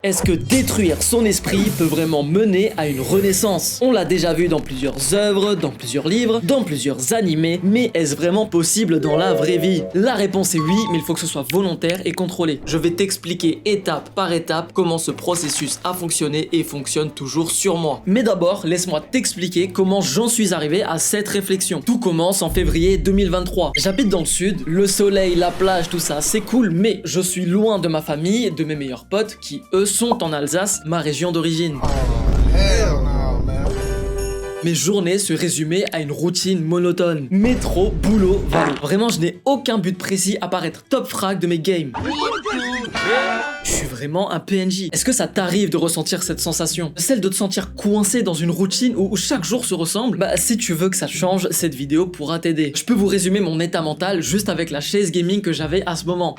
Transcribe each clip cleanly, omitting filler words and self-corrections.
Est-ce que détruire son esprit peut vraiment mener à une renaissance? On l'a déjà vu dans plusieurs œuvres, dans plusieurs livres, dans plusieurs animés, mais est-ce vraiment possible dans la vraie vie? La réponse est oui, mais il faut que ce soit volontaire et contrôlé. Je vais t'expliquer étape par étape comment ce processus a fonctionné et fonctionne toujours sur moi. Mais d'abord, laisse-moi t'expliquer comment j'en suis arrivé à cette réflexion. Tout commence en février 2023. J'habite dans le sud, le soleil, la plage, tout ça, c'est cool, mais je suis loin de ma famille, de mes meilleurs potes qui, eux, sont en Alsace, ma région d'origine. Mes journées se résumaient à une routine monotone. Métro, boulot, valo. Vraiment, je n'ai aucun but précis à part être top frag de mes games. Je suis vraiment un PNJ. Est-ce que ça t'arrive de ressentir cette sensation? Celle de te sentir coincé dans une routine où chaque jour se ressemble? Bah, si tu veux que ça change, cette vidéo pourra t'aider. Je peux vous résumer mon état mental juste avec la chaise gaming que j'avais à ce moment.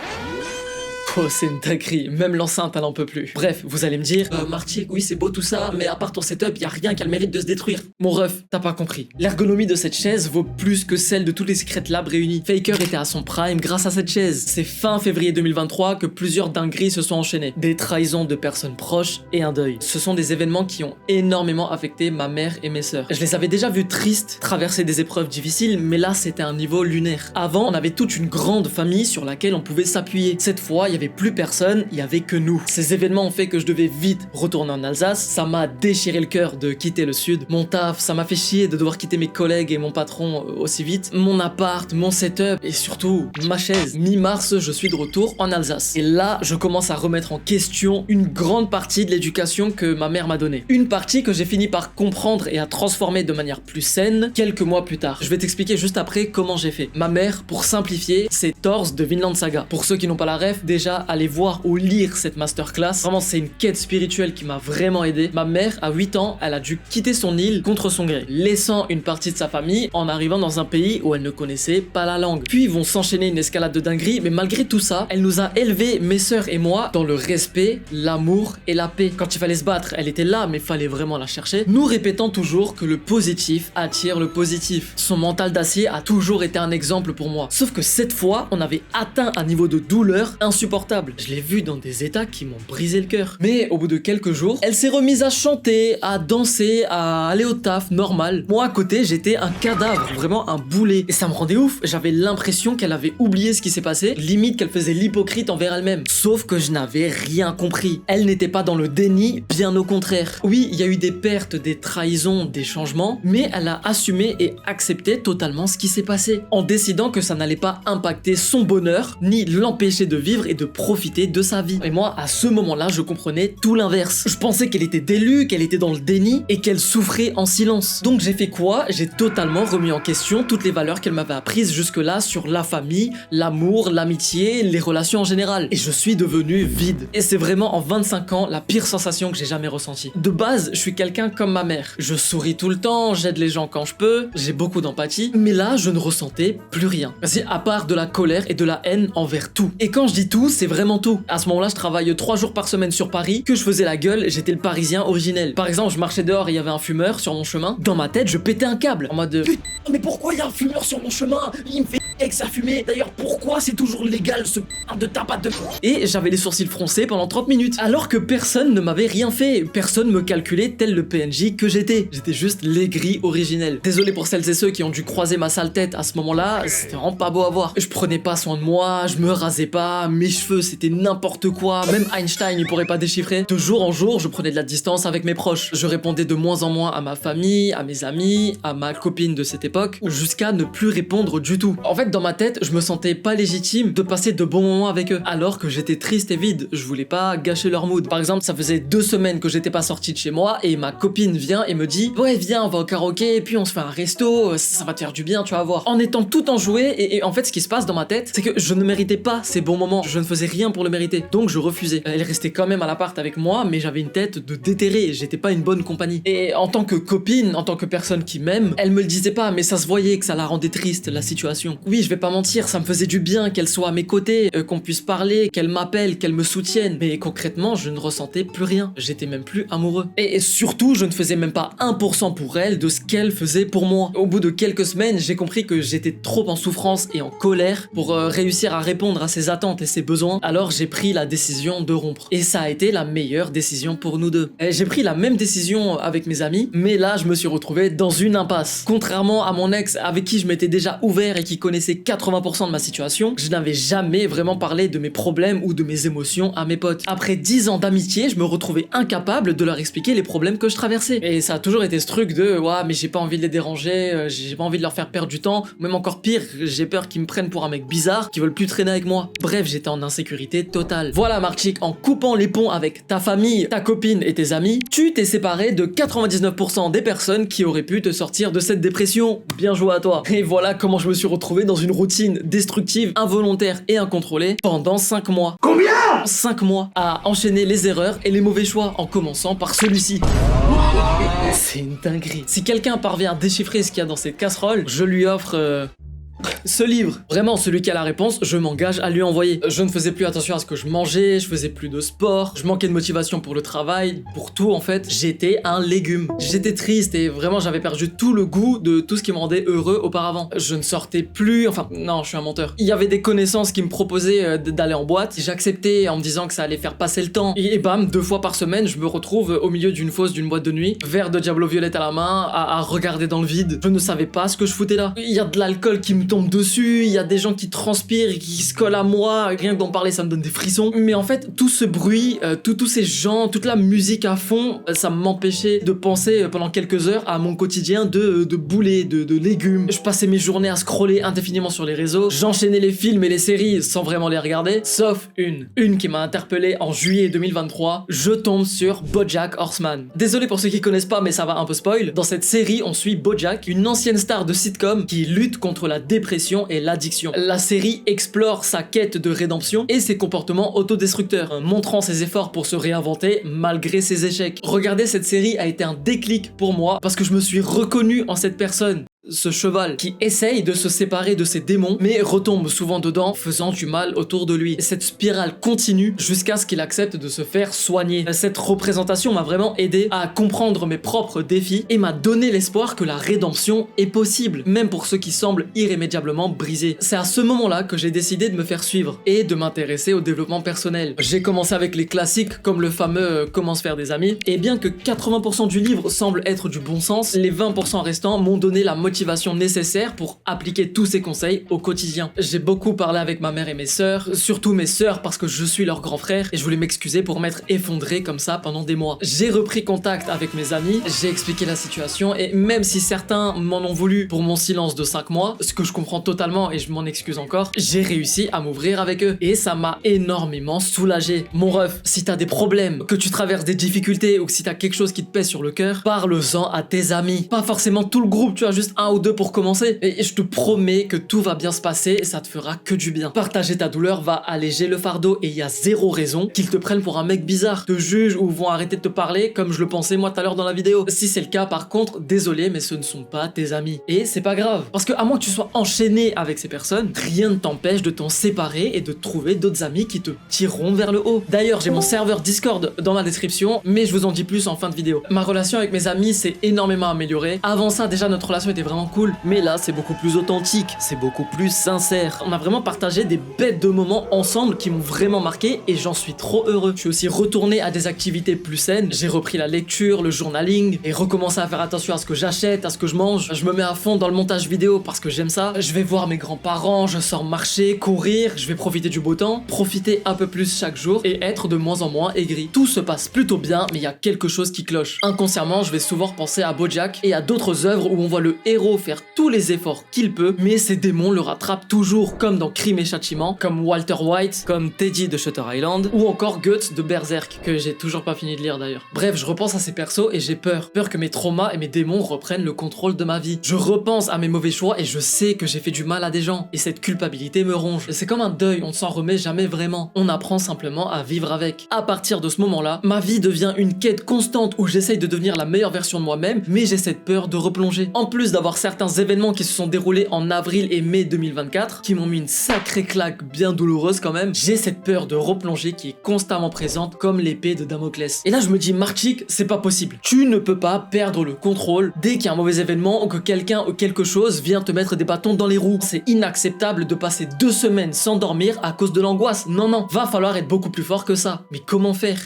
Oh, c'est une dinguerie, même l'enceinte elle en peut plus. Bref, vous allez me dire, Marty, oui c'est beau tout ça, mais à part ton setup, y a rien qui a le mérite de se détruire. Mon ref, t'as pas compris. L'ergonomie de cette chaise vaut plus que celle de tous les Secret Labs réunis. Faker était à son prime grâce à cette chaise. C'est fin février 2023 que plusieurs dingueries se sont enchaînées. Des trahisons de personnes proches et un deuil. Ce sont des événements qui ont énormément affecté ma mère et mes sœurs. Je les avais déjà vues tristes, traverser des épreuves difficiles, mais là c'était un niveau lunaire. Avant, on avait toute une grande famille sur laquelle on pouvait s'appuyer. Cette fois, il y avait plus personne, il y avait que nous. Ces événements ont fait que je devais vite retourner en Alsace, ça m'a déchiré le cœur de quitter le sud. Mon taf, ça m'a fait chier de devoir quitter mes collègues et mon patron aussi vite. Mon appart, mon setup et surtout ma chaise. Mi-mars, je suis de retour en Alsace. Et là, je commence à remettre en question une grande partie de l'éducation que ma mère m'a donnée. Une partie que j'ai fini par comprendre et à transformer de manière plus saine quelques mois plus tard. Je vais t'expliquer juste après comment j'ai fait. Ma mère, pour simplifier, c'est Thors de Vinland Saga. Pour ceux qui n'ont pas la ref, déjà, allez voir ou lire cette masterclass. Vraiment, c'est une quête spirituelle qui m'a vraiment aidé. Ma mère, à 8 ans, elle a dû quitter son île contre son gré, laissant une partie de sa famille en arrivant dans un pays où elle ne connaissait pas la langue. Puis vont s'enchaîner une escalade de dinguerie, mais malgré tout ça, elle nous a élevés, mes sœurs et moi, dans le respect, l'amour et la paix. Quand il fallait se battre, elle était là, mais fallait vraiment la chercher, nous répétant toujours que le positif attire le positif. Son mental d'acier a toujours été un exemple pour moi. Sauf que cette fois, on avait atteint un niveau de douleur insupportable. Je l'ai vu dans des états qui m'ont brisé le cœur. Mais au bout de quelques jours, elle s'est remise à chanter, à danser, à aller au taf, normal. Moi à côté, j'étais un cadavre, vraiment un boulet. Et ça me rendait ouf, j'avais l'impression qu'elle avait oublié ce qui s'est passé, limite qu'elle faisait l'hypocrite envers elle-même. Sauf que je n'avais rien compris. Elle n'était pas dans le déni, bien au contraire. Oui, il y a eu des pertes, des trahisons, des changements, mais elle a assumé et accepté totalement ce qui s'est passé, en décidant que ça n'allait pas impacter son bonheur, ni l'empêcher de vivre et de profiter de sa vie. Et moi, à ce moment-là, je comprenais tout l'inverse. Je pensais qu'elle était délue, qu'elle était dans le déni et qu'elle souffrait en silence. Donc j'ai fait quoi? J'ai totalement remis en question toutes les valeurs qu'elle m'avait apprises jusque-là sur la famille, l'amour, l'amitié, les relations en général. Et je suis devenu vide. Et c'est vraiment en 25 ans la pire sensation que j'ai jamais ressentie. De base, je suis quelqu'un comme ma mère. Je souris tout le temps, j'aide les gens quand je peux, j'ai beaucoup d'empathie, mais là, je ne ressentais plus rien. C'est à part de la colère et de la haine envers tout. Et quand je dis tout, c'est vraiment tout. À ce moment-là, je travaille 3 jours par semaine sur Paris, que je faisais la gueule, j'étais le Parisien originel. Par exemple, je marchais dehors et il y avait un fumeur sur mon chemin. Dans ma tête, je pétais un câble. En mode putain, mais pourquoi il y a un fumeur sur mon chemin? Il me fait que ça fumait. D'ailleurs, pourquoi c'est toujours légal ce putain de tabac de... Et j'avais les sourcils froncés pendant 30 minutes. Alors que personne ne m'avait rien fait. Personne me calculait tel le PNJ que j'étais. J'étais juste l'aigri originel. Désolé pour celles et ceux qui ont dû croiser ma sale tête à ce moment-là. C'était vraiment pas beau à voir. Je prenais pas soin de moi, je me rasais pas, mes cheveux c'était n'importe quoi, même Einstein il pourrait pas déchiffrer. De jour en jour, je prenais de la distance avec mes proches. Je répondais de moins en moins à ma famille, à mes amis, à ma copine de cette époque, jusqu'à ne plus répondre du tout. En fait, dans ma tête, je me sentais pas légitime de passer de bons moments avec eux, alors que j'étais triste et vide. Je voulais pas gâcher leur mood. Par exemple, ça faisait 2 semaines que j'étais pas sorti de chez moi et ma copine vient et me dit ouais viens on va au karaoké et puis on se fait un resto, ça va te faire du bien tu vas voir. En étant tout enjoué et en fait ce qui se passe dans ma tête, c'est que je ne méritais pas ces bons moments. Je ne faisais rien pour le mériter. Donc je refusais. Elle restait quand même à l'appart avec moi, mais j'avais une tête de déterré, j'étais pas une bonne compagnie. Et en tant que copine, en tant que personne qui m'aime, elle me le disait pas, mais ça se voyait que ça la rendait triste la situation. Oui, oui, je vais pas mentir, ça me faisait du bien qu'elle soit à mes côtés, qu'on puisse parler, qu'elle m'appelle, qu'elle me soutienne. Mais concrètement, je ne ressentais plus rien. J'étais même plus amoureux. Et surtout, je ne faisais même pas 1% pour elle de ce qu'elle faisait pour moi. Au bout de quelques semaines, j'ai compris que j'étais trop en souffrance et en colère pour réussir à répondre à ses attentes et ses besoins. Alors j'ai pris la décision de rompre. Et ça a été la meilleure décision pour nous deux. J'ai pris la même décision avec mes amis, mais là, je me suis retrouvé dans une impasse. Contrairement à mon ex avec qui je m'étais déjà ouvert et qui connaissait 80% de ma situation, je n'avais jamais vraiment parlé de mes problèmes ou de mes émotions à mes potes. Après 10 ans d'amitié, je me retrouvais incapable de leur expliquer les problèmes que je traversais. Et ça a toujours été ce truc de ouais, mais j'ai pas envie de les déranger, j'ai pas envie de leur faire perdre du temps, ou même encore pire, j'ai peur qu'ils me prennent pour un mec bizarre qui veulent plus traîner avec moi. Bref, j'étais en insécurité totale. Voilà Marchik, en coupant les ponts avec ta famille, ta copine et tes amis, tu t'es séparé de 99% des personnes qui auraient pu te sortir de cette dépression. Bien joué à toi. Et voilà comment je me suis retrouvé dans une routine destructive, involontaire et incontrôlée pendant 5 mois. Combien ? 5 mois à enchaîner les erreurs et les mauvais choix en commençant par celui-ci. C'est une dinguerie. Si quelqu'un parvient à déchiffrer ce qu'il y a dans cette casserole, je lui offre ce livre. Vraiment, celui qui a la réponse, je m'engage à lui envoyer. Je ne faisais plus attention à ce que je mangeais, je faisais plus de sport, je manquais de motivation pour le travail, pour tout en fait. J'étais un légume. J'étais triste et vraiment j'avais perdu tout le goût de tout ce qui me rendait heureux auparavant. Je ne sortais plus, enfin non, je suis un menteur. Il y avait des connaissances qui me proposaient d'aller en boîte, j'acceptais en me disant que ça allait faire passer le temps. Et bam, 2 fois par semaine, je me retrouve au milieu d'une fosse d'une boîte de nuit, verre de Diablo Violette à la main, à regarder dans le vide. Je ne savais pas ce que je foutais là. Il y a de l'alcool qui me tombe dessus, il y a des gens qui transpirent et qui se collent à moi, rien que d'en parler ça me donne des frissons. Mais en fait, tout ce bruit, tous ces gens, toute la musique à fond, ça m'empêchait de penser pendant quelques heures à mon quotidien de boulet, de légumes. Je passais mes journées à scroller indéfiniment sur les réseaux, j'enchaînais les films et les séries sans vraiment les regarder, sauf une qui m'a interpellé en juillet 2023, je tombe sur BoJack Horseman. Désolé pour ceux qui connaissent pas, mais ça va un peu spoil. Dans cette série, on suit BoJack, une ancienne star de sitcom qui lutte contre la dépression et l'addiction. La série explore sa quête de rédemption et ses comportements autodestructeurs, montrant ses efforts pour se réinventer malgré ses échecs. Regarder cette série a été un déclic pour moi parce que je me suis reconnu en cette personne. Ce cheval qui essaye de se séparer de ses démons mais retombe souvent dedans faisant du mal autour de lui. Cette spirale continue jusqu'à ce qu'il accepte de se faire soigner. Cette représentation m'a vraiment aidé à comprendre mes propres défis et m'a donné l'espoir que la rédemption est possible, même pour ceux qui semblent irrémédiablement brisés. C'est à ce moment-là que j'ai décidé de me faire suivre et de m'intéresser au développement personnel. J'ai commencé avec les classiques comme le fameux Comment se faire des amis, et bien que 80% du livre semble être du bon sens, les 20% restants m'ont donné la motivation nécessaire pour appliquer tous ces conseils au quotidien. J'ai beaucoup parlé avec ma mère et mes sœurs, surtout mes sœurs parce que je suis leur grand frère et je voulais m'excuser pour m'être effondré comme ça pendant des mois. J'ai repris contact avec mes amis, j'ai expliqué la situation et même si certains m'en ont voulu pour mon silence de 5 mois, ce que je comprends totalement et je m'en excuse encore, j'ai réussi à m'ouvrir avec eux et ça m'a énormément soulagé. Mon ref, si t'as des problèmes, que tu traverses des difficultés ou que si t'as quelque chose qui te pèse sur le cœur, parle-en à tes amis. Pas forcément tout le groupe, tu as juste un ou deux pour commencer. Et je te promets que tout va bien se passer et ça te fera que du bien. Partager ta douleur va alléger le fardeau et il y a zéro raison qu'ils te prennent pour un mec bizarre, te jugent ou vont arrêter de te parler comme je le pensais moi tout à l'heure dans la vidéo. Si c'est le cas, par contre, désolé, mais ce ne sont pas tes amis. Et c'est pas grave. Parce que à moins que tu sois enchaîné avec ces personnes, rien ne t'empêche de t'en séparer et de trouver d'autres amis qui te tireront vers le haut. D'ailleurs, j'ai mon serveur Discord dans la description, mais je vous en dis plus en fin de vidéo. Ma relation avec mes amis s'est énormément améliorée. Avant ça, déjà, notre relation était vraiment cool, mais là c'est beaucoup plus authentique, c'est beaucoup plus sincère. On a vraiment partagé des bêtes de moments ensemble qui m'ont vraiment marqué et j'en suis trop heureux. Je suis aussi retourné à des activités plus saines, j'ai repris la lecture, le journaling et recommencé à faire attention à ce que j'achète, à ce que je mange. Je me mets à fond dans le montage vidéo parce que j'aime ça. Je vais voir mes grands-parents, je sors marcher, courir, je vais profiter du beau temps, profiter un peu plus chaque jour et être de moins en moins aigri. Tout se passe plutôt bien, mais il y a quelque chose qui cloche. Inconsciemment, je vais souvent repenser à BoJack et à d'autres œuvres où on voit le héros faire tous les efforts qu'il peut, mais ses démons le rattrapent toujours, comme dans Crime et Châtiment, comme Walter White, comme Teddy de Shutter Island, ou encore Guts de Berserk, que j'ai toujours pas fini de lire d'ailleurs. Bref, je repense à ces persos et j'ai peur. Peur que mes traumas et mes démons reprennent le contrôle de ma vie. Je repense à mes mauvais choix et je sais que j'ai fait du mal à des gens, et cette culpabilité me ronge. C'est comme un deuil, on ne s'en remet jamais vraiment. On apprend simplement à vivre avec. À partir de ce moment-là, ma vie devient une quête constante où j'essaye de devenir la meilleure version de moi-même, mais j'ai cette peur de replonger. En plus d'avoir avoir certains événements qui se sont déroulés en avril et mai 2024 qui m'ont mis une sacrée claque bien douloureuse quand même, j'ai cette peur de replonger qui est constamment présente comme l'épée de Damoclès. Et là je me dis Marchik, c'est pas possible. Tu ne peux pas perdre le contrôle dès qu'il y a un mauvais événement ou que quelqu'un ou quelque chose vient te mettre des bâtons dans les roues. C'est inacceptable de passer 2 semaines sans dormir à cause de l'angoisse. Non, non, va falloir être beaucoup plus fort que ça. Mais comment faire ?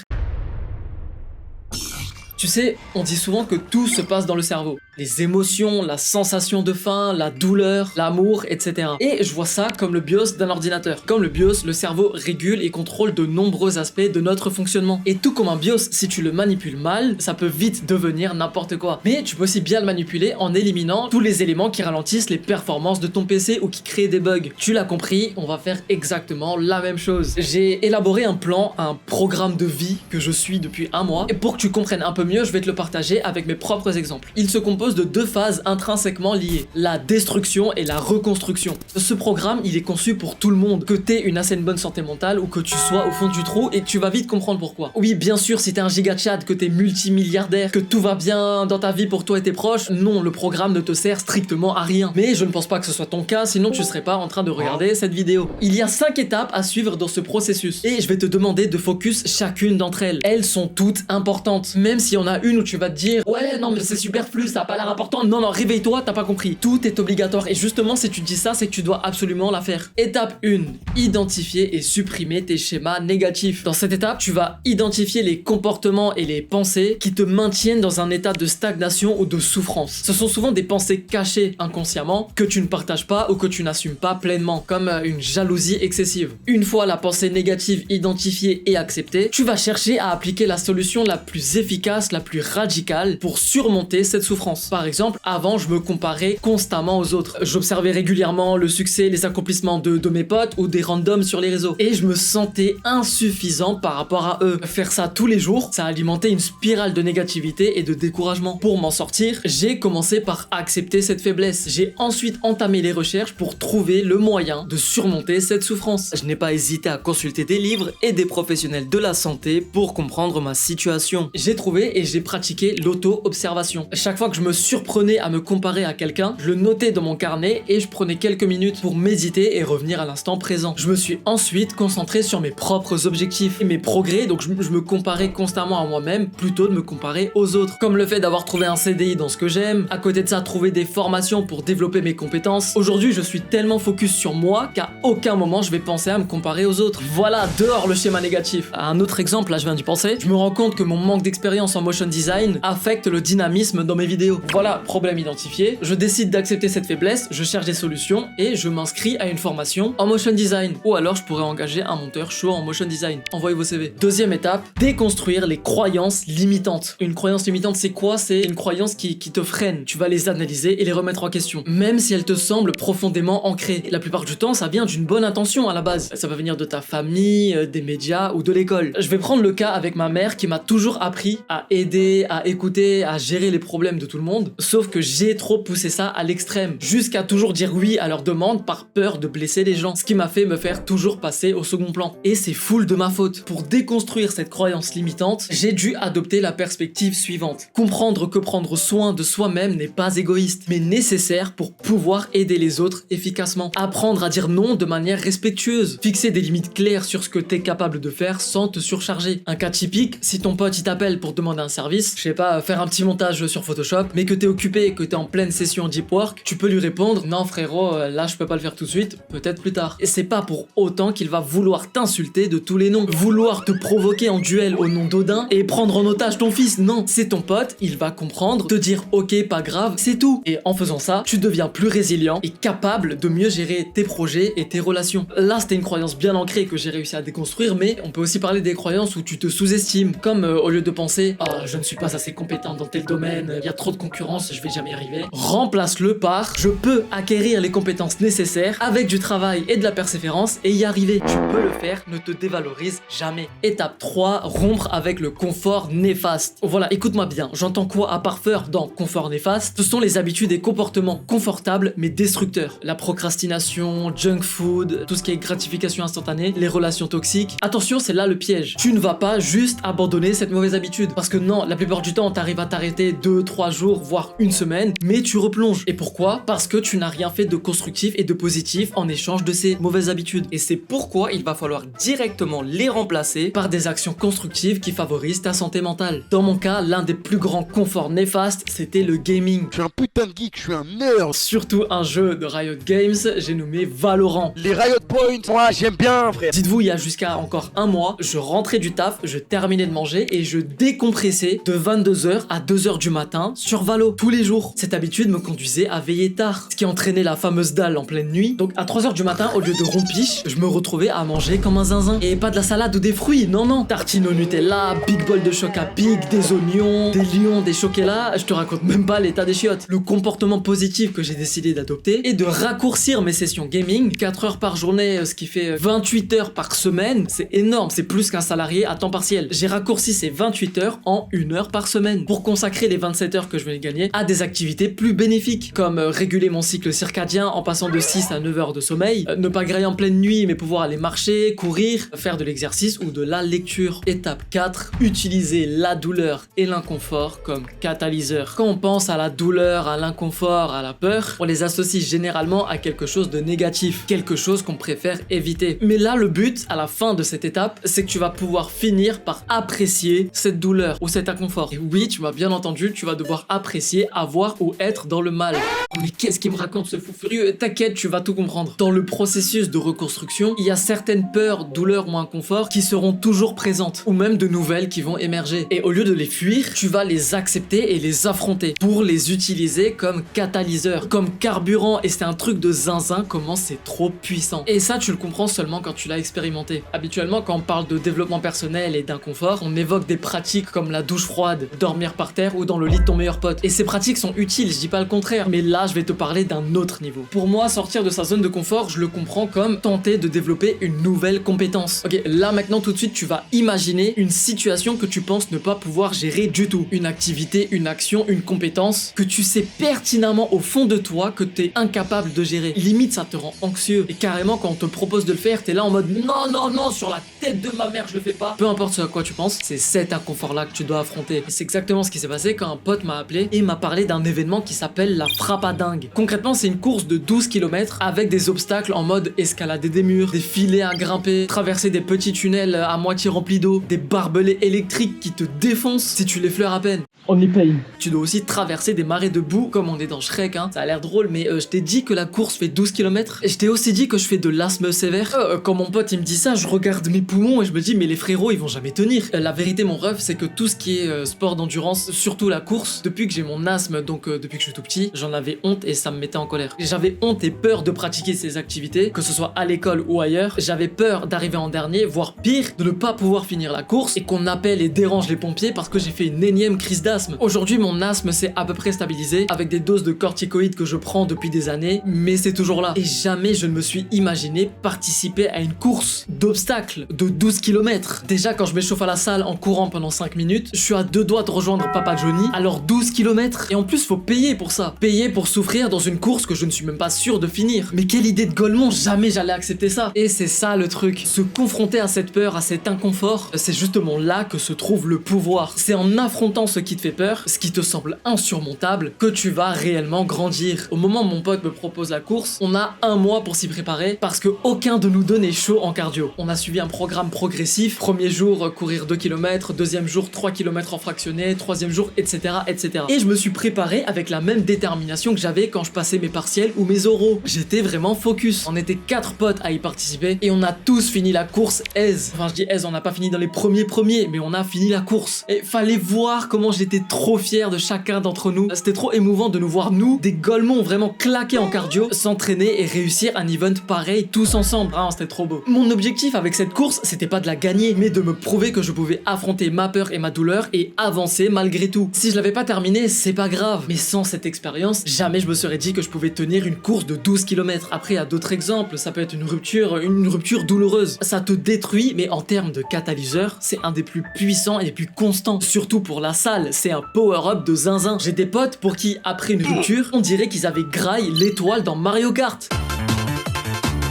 Tu sais, on dit souvent que tout se passe dans le cerveau. Les émotions, la sensation de faim, la douleur, l'amour, etc. Et je vois ça comme le BIOS d'un ordinateur. Comme le BIOS, le cerveau régule et contrôle de nombreux aspects de notre fonctionnement. Et tout comme un BIOS, si tu le manipules mal, ça peut vite devenir n'importe quoi. Mais tu peux aussi bien le manipuler en éliminant tous les éléments qui ralentissent les performances de ton PC ou qui créent des bugs. Tu l'as compris, on va faire exactement la même chose. J'ai élaboré un plan, un programme de vie que je suis depuis un mois. Et pour que tu comprennes un peu mieux, je vais te le partager avec mes propres exemples. Il se compose de 2 phases intrinsèquement liées, la destruction et la reconstruction. Ce programme, il est conçu pour tout le monde, que t'aies une assez bonne santé mentale ou que tu sois au fond du trou, et tu vas vite comprendre pourquoi. Oui, bien sûr, si t'es un giga Chad, que t'es multimilliardaire, que tout va bien dans ta vie pour toi et tes proches, non, le programme ne te sert strictement à rien. Mais je ne pense pas que ce soit ton cas, sinon tu serais pas en train de regarder cette vidéo. Il y a 5 étapes à suivre dans ce processus, et je vais te demander de focus chacune d'entre elles. Elles sont toutes importantes, même si on a une où tu vas te dire ouais non mais c'est superflu, ça a pas l'air important. Non non, réveille-toi, t'as pas compris. Tout est obligatoire et justement si tu te dis ça, c'est que tu dois absolument la faire. Étape 1, identifier et supprimer tes schémas négatifs. Dans cette étape, tu vas identifier les comportements et les pensées qui te maintiennent dans un état de stagnation ou de souffrance. Ce sont souvent des pensées cachées inconsciemment que tu ne partages pas ou que tu n'assumes pas pleinement, comme une jalousie excessive. Une fois la pensée négative identifiée et acceptée, tu vas chercher à appliquer la solution la plus efficace, la plus radicale pour surmonter cette souffrance. Par exemple, avant, je me comparais constamment aux autres. J'observais régulièrement le succès, les accomplissements de mes potes ou des randoms sur les réseaux. Et je me sentais insuffisant par rapport à eux. Faire ça tous les jours, ça alimentait une spirale de négativité et de découragement. Pour m'en sortir, j'ai commencé par accepter cette faiblesse. J'ai ensuite entamé les recherches pour trouver le moyen de surmonter cette souffrance. Je n'ai pas hésité à consulter des livres et des professionnels de la santé pour comprendre ma situation. J'ai trouvé et j'ai pratiqué l'auto-observation. Chaque fois que je me surprenais à me comparer à quelqu'un, je le notais dans mon carnet et je prenais quelques minutes pour méditer et revenir à l'instant présent. Je me suis ensuite concentré sur mes propres objectifs et mes progrès, donc je me comparais constamment à moi-même plutôt de me comparer aux autres. Comme le fait d'avoir trouvé un CDI dans ce que j'aime, à côté de ça, trouver des formations pour développer mes compétences. Aujourd'hui, je suis tellement focus sur moi qu'à aucun moment je vais penser à me comparer aux autres. Voilà, dehors le schéma négatif. Un autre exemple, là je viens d'y penser, je me rends compte que mon manque d'expérience en motion design affecte le dynamisme dans mes vidéos. Voilà, problème identifié, je décide d'accepter cette faiblesse, je cherche des solutions et je m'inscris à une formation en motion design. Ou alors je pourrais engager un monteur chaud en motion design. Envoyez vos CV. Deuxième étape, déconstruire les croyances limitantes. Une croyance limitante, c'est quoi? C'est une croyance qui te freine. Tu vas les analyser et les remettre en question, même si elles te semblent profondément ancrées. La plupart du temps, ça vient d'une bonne intention à la base. Ça va venir de ta famille, des médias ou de l'école. Je vais prendre le cas avec ma mère qui m'a toujours appris à aider, à écouter, à gérer les problèmes de tout le monde. Sauf que j'ai trop poussé ça à l'extrême, jusqu'à toujours dire oui à leurs demandes par peur de blesser les gens. Ce qui m'a fait me faire toujours passer au second plan. Et c'est full de ma faute. Pour déconstruire cette croyance limitante, j'ai dû adopter la perspective suivante. Comprendre que prendre soin de soi-même n'est pas égoïste, mais nécessaire pour pouvoir aider les autres efficacement. Apprendre à dire non de manière respectueuse. Fixer des limites claires sur ce que t'es capable de faire sans te surcharger. Un cas typique, si ton pote il t'appelle pour demander un service, je sais pas, faire un petit montage sur Photoshop, mais que t'es occupé, que t'es en pleine session deep work, tu peux lui répondre non frérot, là je peux pas le faire tout de suite, peut-être plus tard. Et c'est pas pour autant qu'il va vouloir t'insulter de tous les noms, vouloir te provoquer en duel au nom d'Odin et prendre en otage ton fils. Non, c'est ton pote, il va comprendre, te dire ok pas grave, c'est tout. Et en faisant ça, tu deviens plus résilient et capable de mieux gérer tes projets et tes relations. Là c'était une croyance bien ancrée que j'ai réussi à déconstruire, mais on peut aussi parler des croyances où tu te sous-estimes, comme au lieu de penser ah je ne suis pas assez compétent dans tel domaine, il y a trop de concurrence, je vais jamais y arriver. Remplace-le par je peux acquérir les compétences nécessaires avec du travail et de la persévérance et y arriver. Tu peux le faire, ne te dévalorise jamais. Étape 3, rompre avec le confort néfaste. Voilà, écoute-moi bien, j'entends quoi à part peur dans confort néfaste? Ce sont les habitudes et comportements confortables mais destructeurs. La procrastination, junk food, tout ce qui est gratification instantanée, les relations toxiques. Attention, c'est là le piège. Tu ne vas pas juste abandonner cette mauvaise habitude parce que Non, la plupart du temps, t'arrives à t'arrêter 2-3 jours, voire une semaine, mais tu replonges. Et pourquoi? Parce que tu n'as rien fait de constructif et de positif en échange de ces mauvaises habitudes. Et c'est pourquoi il va falloir directement les remplacer par des actions constructives qui favorisent ta santé mentale. Dans mon cas, l'un des plus grands conforts néfastes, c'était le gaming. Je suis un putain de geek, je suis un nerd. Surtout un jeu de Riot Games, j'ai nommé Valorant. Les Riot Points, moi j'aime bien, frère. Dites-vous, il y a jusqu'à encore un mois, je rentrais du taf, je terminais de manger et je décompressais de 22h à 2h du matin sur Valo, tous les jours. Cette habitude me conduisait à veiller tard, ce qui entraînait la fameuse dalle en pleine nuit. Donc à 3h du matin, au lieu de rompiche, je me retrouvais à manger comme un zinzin. Et pas de la salade ou des fruits, non non. Tartine au Nutella, big bol de choc à pic, des oignons, des lions, des chocolats, je te raconte même pas l'état des chiottes. Le comportement positif que j'ai décidé d'adopter est de raccourcir mes sessions gaming, 4 heures par journée, ce qui fait 28 heures par semaine. C'est énorme, c'est plus qu'un salarié à temps partiel. J'ai raccourci ces 28 heures en 1 heure par semaine pour consacrer les 27 heures que je venais gagner à des activités plus bénéfiques, comme réguler mon cycle circadien en passant de 6 à 9 heures de sommeil, ne pas grailler en pleine nuit mais pouvoir aller marcher, courir, faire de l'exercice ou de la lecture. Étape 4, utiliser la douleur et l'inconfort comme catalyseur. Quand on pense à la douleur, à l'inconfort, à la peur, on les associe généralement à quelque chose de négatif, quelque chose qu'on préfère éviter. Mais là, le but, à la fin de cette étape, c'est que tu vas pouvoir finir par apprécier cette douleur ou cet inconfort. Et oui, tu m'as bien entendu, tu vas devoir apprécier, avoir ou être dans le mal. Oh, mais qu'est-ce qu'il me raconte ce fou furieux? T'inquiète, tu vas tout comprendre. Dans le processus de reconstruction, il y a certaines peurs, douleurs ou inconforts qui seront toujours présentes, ou même de nouvelles qui vont émerger. Et au lieu de les fuir, tu vas les accepter et les affronter pour les utiliser comme catalyseur, comme carburant. Et c'est un truc de zinzin comment c'est trop puissant. Et ça, tu le comprends seulement quand tu l'as expérimenté. Habituellement, quand on parle de développement personnel et d'inconfort, on évoque des pratiques comme la douche froide, dormir par terre ou dans le lit de ton meilleur pote. Et ces pratiques sont utiles, je dis pas le contraire, mais là, je vais te parler d'un autre niveau. Pour moi, sortir de sa zone de confort, je le comprends comme tenter de développer une nouvelle compétence. Ok, là maintenant tout de suite, tu vas imaginer une situation que tu penses ne pas pouvoir gérer du tout. Une activité, une action, une compétence que tu sais pertinemment au fond de toi que t'es incapable de gérer. Limite, ça te rend anxieux. Et carrément, quand on te propose de le faire, t'es là en mode non, non, non, sur la tête de ma mère, je le fais pas. Peu importe ce à quoi tu penses, c'est cet inconfort-là que tu dois affronter. Et c'est exactement ce qui s'est passé quand un pote m'a appelé et m'a parlé d'un événement qui s'appelle la frappe à dingue. Concrètement, c'est une course de 12 km avec des obstacles en mode escalader des murs, des filets à grimper, traverser des petits tunnels à moitié remplis d'eau, des barbelés électriques qui te défoncent si tu les fleures à peine. On y paye. Tu dois aussi traverser des marais de boue comme on est dans Shrek, hein. Ça a l'air drôle, mais je t'ai dit que la course fait 12 km. Et je t'ai aussi dit que je fais de l'asthme sévère. Quand mon pote il me dit ça, je regarde mes poumons et je me dis mais les frérots ils vont jamais tenir. La vérité mon ref, c'est que tout ce qui est sport d'endurance, surtout la course, depuis que j'ai mon asthme, donc depuis que je suis tout petit, j'en avais honte et ça me mettait en colère. J'avais honte et peur de pratiquer ces activités, que ce soit à l'école ou ailleurs. J'avais peur d'arriver en dernier, voire pire, de ne pas pouvoir finir la course et qu'on appelle et dérange les pompiers parce que j'ai fait une énième crise d'asthme. Aujourd'hui, mon asthme s'est à peu près stabilisé avec des doses de corticoïdes que je prends depuis des années, mais c'est toujours là. Et jamais je ne me suis imaginé participer à une course d'obstacles de 12 km. Déjà, quand je m'échauffe à la salle en courant pendant 5 minutes, je suis à 2 doigts de rejoindre Papa Johnny, alors 12 km. Et en plus, faut payer pour ça. Payer pour souffrir dans une course que je ne suis même pas sûr de finir. Mais quelle idée de golemon, jamais j'allais accepter ça. Et c'est ça le truc. Se confronter à cette peur, à cet inconfort, c'est justement là que se trouve le pouvoir. C'est en affrontant ce qui te fait peur, ce qui te semble insurmontable, que tu vas réellement grandir. Au moment où mon pote me propose la course, on a 1 mois pour s'y préparer parce que aucun de nous deux n'est chaud en cardio. On a suivi un programme progressif. Premier jour, courir 2 km, deuxième jour, 3 km en fractionné, troisième jour, etc., etc. Et je me suis préparé avec la même détermination que j'avais quand je passais mes partiels ou mes oraux. J'étais vraiment focus. On était 4 potes à y participer et on a tous fini la course aise. Enfin, je dis aise, on n'a pas fini dans les premiers, mais on a fini la course. Et fallait voir comment j'étais trop fier de chacun d'entre nous. C'était trop émouvant de nous voir, nous, des golemons vraiment claqués en cardio, s'entraîner et réussir un event pareil tous ensemble. Vraiment, c'était trop beau. Mon objectif avec cette course, c'était pas de la gagner, mais de me prouver que je pouvais affronter ma peur et ma douleur et avancer malgré tout. Si je l'avais pas terminé, c'est pas grave. Mais sans cette expérience, jamais je me serais dit que je pouvais tenir une course de 12 km. Après, il y a d'autres exemples. Ça peut être une rupture douloureuse. Ça te détruit, mais en termes de catalyseur, c'est un des plus puissants et des plus constants. Surtout pour la salle, c'est un power-up de zinzin. J'ai des potes pour qui, après une rupture, on dirait qu'ils avaient graille l'étoile dans Mario Kart.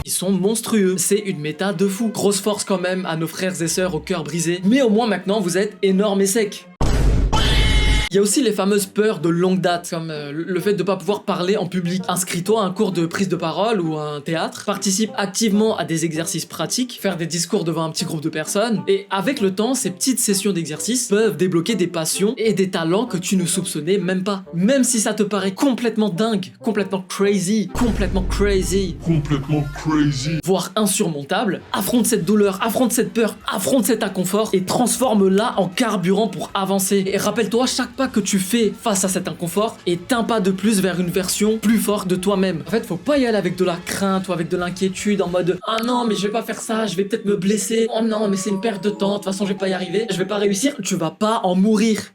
Ils sont monstrueux, c'est une méta de fou. Grosse force quand même à nos frères et sœurs au cœur brisé, mais au moins maintenant vous êtes énormes et secs. Il y a aussi les fameuses peurs de longue date, comme le fait de pas pouvoir parler en public. Inscris-toi à un cours de prise de parole ou à un théâtre, participe activement à des exercices pratiques, faire des discours devant un petit groupe de personnes, et avec le temps, ces petites sessions d'exercice peuvent débloquer des passions et des talents que tu ne soupçonnais même pas. Même si ça te paraît complètement dingue, complètement crazy, voire insurmontable, affronte cette douleur, affronte cette peur, affronte cet inconfort et transforme-la en carburant pour avancer. Et rappelle-toi, chaque pas que tu fais face à cet inconfort est un pas de plus vers une version plus forte de toi-même. En fait, faut pas y aller avec de la crainte ou avec de l'inquiétude en mode « Ah non, mais je vais pas faire ça, je vais peut-être me blesser. Oh non, mais c'est une perte de temps, de toute façon, je vais pas y arriver, je vais pas réussir. » Tu vas pas en mourir.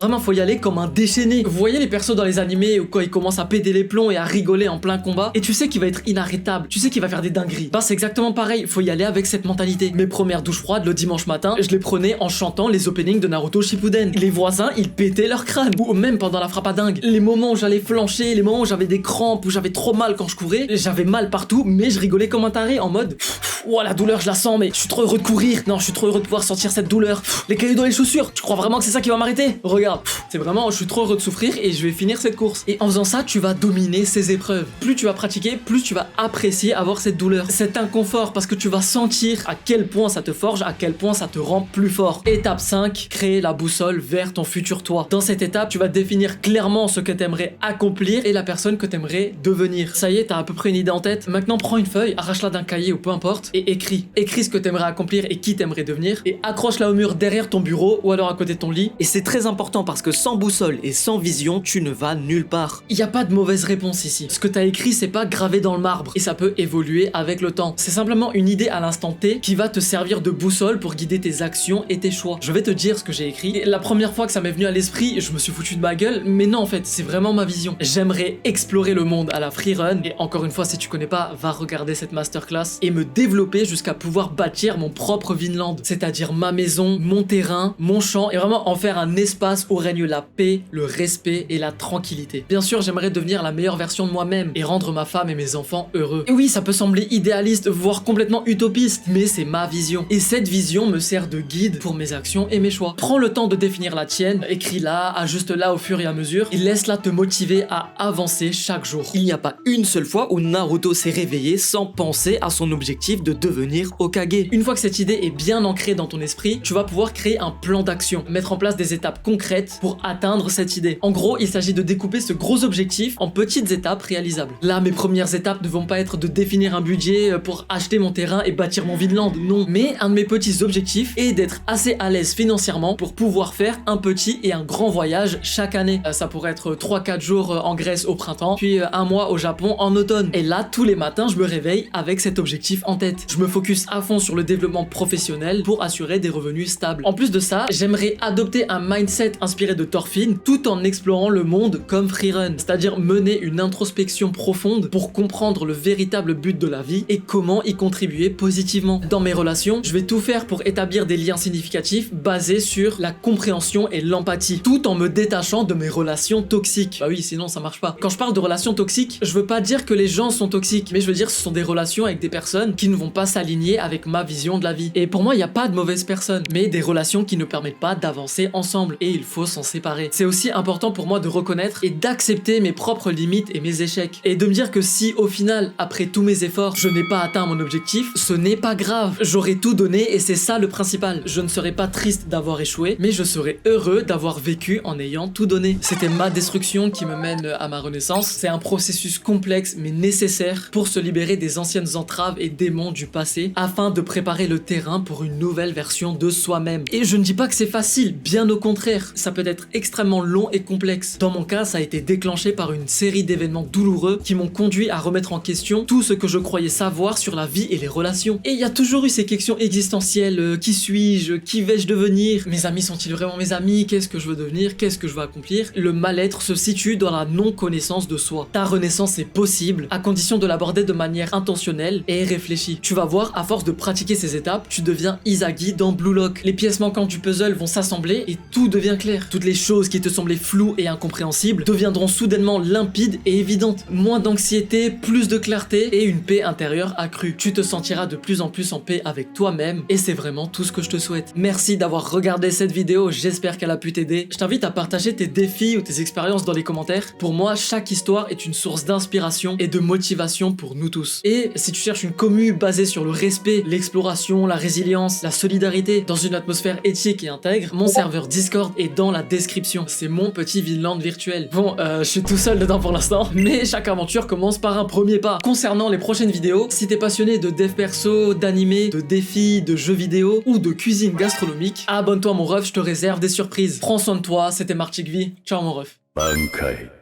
Vraiment, faut y aller comme un déchaîné. Vous voyez les persos dans les animés où quand ils commencent à péter les plombs et à rigoler en plein combat, et tu sais qu'il va être inarrêtable, tu sais qu'il va faire des dingueries. Bah c'est exactement pareil, faut y aller avec cette mentalité. Mes premières douches froides le dimanche matin, je les prenais en chantant les openings de Naruto Shippuden. Les voisins, ils pétaient leur crâne. Ou même pendant la frappe à dingue. Les moments où j'allais flancher, les moments où j'avais des crampes, où j'avais trop mal quand je courais, j'avais mal partout, mais je rigolais comme un taré en mode ouah la douleur je la sens, mais je suis trop heureux de courir. Non, je suis trop heureux de pouvoir sentir cette douleur. Les cailloux dans les chaussures, tu crois vraiment que c'est ça qui va m'arrêter? Regarde, c'est vraiment, je suis trop heureux de souffrir et je vais finir cette course. Et en faisant ça, tu vas dominer ces épreuves. Plus tu vas pratiquer, plus tu vas apprécier avoir cette douleur, cet inconfort, parce que tu vas sentir à quel point ça te forge, à quel point ça te rend plus fort. Étape 5, créer la boussole vers ton futur toi. Dans cette étape, tu vas définir clairement ce que t'aimerais accomplir et la personne que t'aimerais devenir. Ça y est, t'as à peu près une idée en tête. Maintenant, prends une feuille, arrache-la d'un cahier ou peu importe et écris. Écris ce que t'aimerais accomplir et qui t'aimerais devenir et accroche-la au mur derrière ton bureau ou alors à côté de ton lit. Et c'est très important parce que sans boussole et sans vision, tu ne vas nulle part. Il n'y a pas de mauvaise réponse ici. Ce que t'as écrit, c'est pas gravé dans le marbre et ça peut évoluer avec le temps. C'est simplement une idée à l'instant T qui va te servir de boussole pour guider tes actions et tes choix. Je vais te dire ce que j'ai écrit. Et la première fois que ça m'est venu à l'esprit, je me suis foutu de ma gueule, mais non en fait, c'est vraiment ma vision. J'aimerais explorer le monde à la freerun et encore une fois, si tu connais pas, va regarder cette masterclass et me développer jusqu'à pouvoir bâtir mon propre Vinland, c'est-à-dire ma maison, mon terrain, mon champ et vraiment en faire un espace où règne la paix, le respect et la tranquillité. Bien sûr, j'aimerais devenir la meilleure version de moi-même et rendre ma femme et mes enfants heureux. Et oui, ça peut sembler idéaliste, voire complètement utopiste, mais c'est ma vision. Et cette vision me sert de guide pour mes actions et mes choix. Prends le temps de définir la tienne, écris-la, ajuste-la au fur et à mesure et laisse-la te motiver à avancer chaque jour. Il n'y a pas une seule fois où Naruto s'est réveillé sans penser à son objectif de devenir Hokage. Une fois que cette idée est bien ancrée dans ton esprit, tu vas pouvoir créer un plan d'action, mettre en place des étapes concrètes pour atteindre cette idée. En gros, il s'agit de découper ce gros objectif en petites étapes réalisables. Là, mes premières étapes ne vont pas être de définir un budget pour acheter mon terrain et bâtir mon Vinland, non. Mais un de mes petits objectifs est d'être assez à l'aise financièrement pour pouvoir faire un petit et un grand voyage chaque année. Ça pourrait être 3-4 jours en Grèce au printemps, puis un mois au Japon en automne. Et là, tous les matins, je me réveille avec cet objectif en tête. Je me focus à fond sur le développement professionnel pour assurer des revenus stables. En plus de ça, j'aimerais adopter un mindset inspiré de Thorfinn tout en explorant le monde comme freerun, c'est-à-dire mener une introspection profonde pour comprendre le véritable but de la vie et comment y contribuer positivement. Dans mes relations, je vais tout faire pour établir des liens significatifs basés sur la compréhension et l'empathie, tout en me détachant de mes relations toxiques. Bah oui, sinon ça marche pas. Quand je parle de relations toxiques, je veux pas dire que les gens sont toxiques, mais je veux dire ce sont des relations avec des personnes qui ne vont pas s'aligner avec ma vision de la vie. Et pour moi, il n'y a pas de mauvaises personnes, mais des relations qui ne permettent pas d'avancer ensemble et il faut s'en séparer. C'est aussi important pour moi de reconnaître et d'accepter mes propres limites et mes échecs. Et de me dire que si au final, après tous mes efforts, je n'ai pas atteint mon objectif, ce n'est pas grave. J'aurais tout donné et c'est ça le principal. Je ne serais pas triste d'avoir échoué, mais je serais heureux d'avoir vécu en ayant tout donné. C'était ma destruction qui me mène à ma renaissance. C'est un processus complexe mais nécessaire pour se libérer des anciennes entraves et démons du passé afin de préparer le terrain pour une nouvelle version de soi-même. Et je ne dis pas que c'est facile, bien au contraire. Ça peut être extrêmement long et complexe. Dans mon cas, ça a été déclenché par une série d'événements douloureux qui m'ont conduit à remettre en question tout ce que je croyais savoir sur la vie et les relations. Et il y a toujours eu ces questions existentielles. Qui suis-je? Qui vais-je devenir? Mes amis sont-ils vraiment mes amis? Qu'est-ce que je veux devenir? Qu'est-ce que je veux accomplir? Le mal-être se situe dans la non-connaissance de soi. Ta renaissance est possible, à condition de l'aborder de manière intentionnelle et réfléchie. Tu vas voir, à force de pratiquer ces étapes, tu deviens Izagi dans Blue Lock. Les pièces manquantes du puzzle vont s'assembler et tout devient clair. Toutes les les choses qui te semblaient floues et incompréhensibles deviendront soudainement limpides et évidentes. Moins d'anxiété, plus de clarté et une paix intérieure accrue. Tu te sentiras de plus en plus en paix avec toi-même et c'est vraiment tout ce que je te souhaite. Merci d'avoir regardé cette vidéo, j'espère qu'elle a pu t'aider. Je t'invite à partager tes défis ou tes expériences dans les commentaires. Pour moi, chaque histoire est une source d'inspiration et de motivation pour nous tous. Et si tu cherches une commu basée sur le respect, l'exploration, la résilience, la solidarité, dans une atmosphère éthique et intègre, mon serveur Discord est dans la description. C'est mon petit Vinland virtuel. Bon, je suis tout seul dedans pour l'instant, mais chaque aventure commence par un premier pas. Concernant les prochaines vidéos, si t'es passionné de dev perso, d'animé, de défis, de jeux vidéo ou de cuisine gastronomique, abonne-toi mon ref, je te réserve des surprises. Prends soin de toi, c'était Marchikvi. Ciao mon ref. Bankai.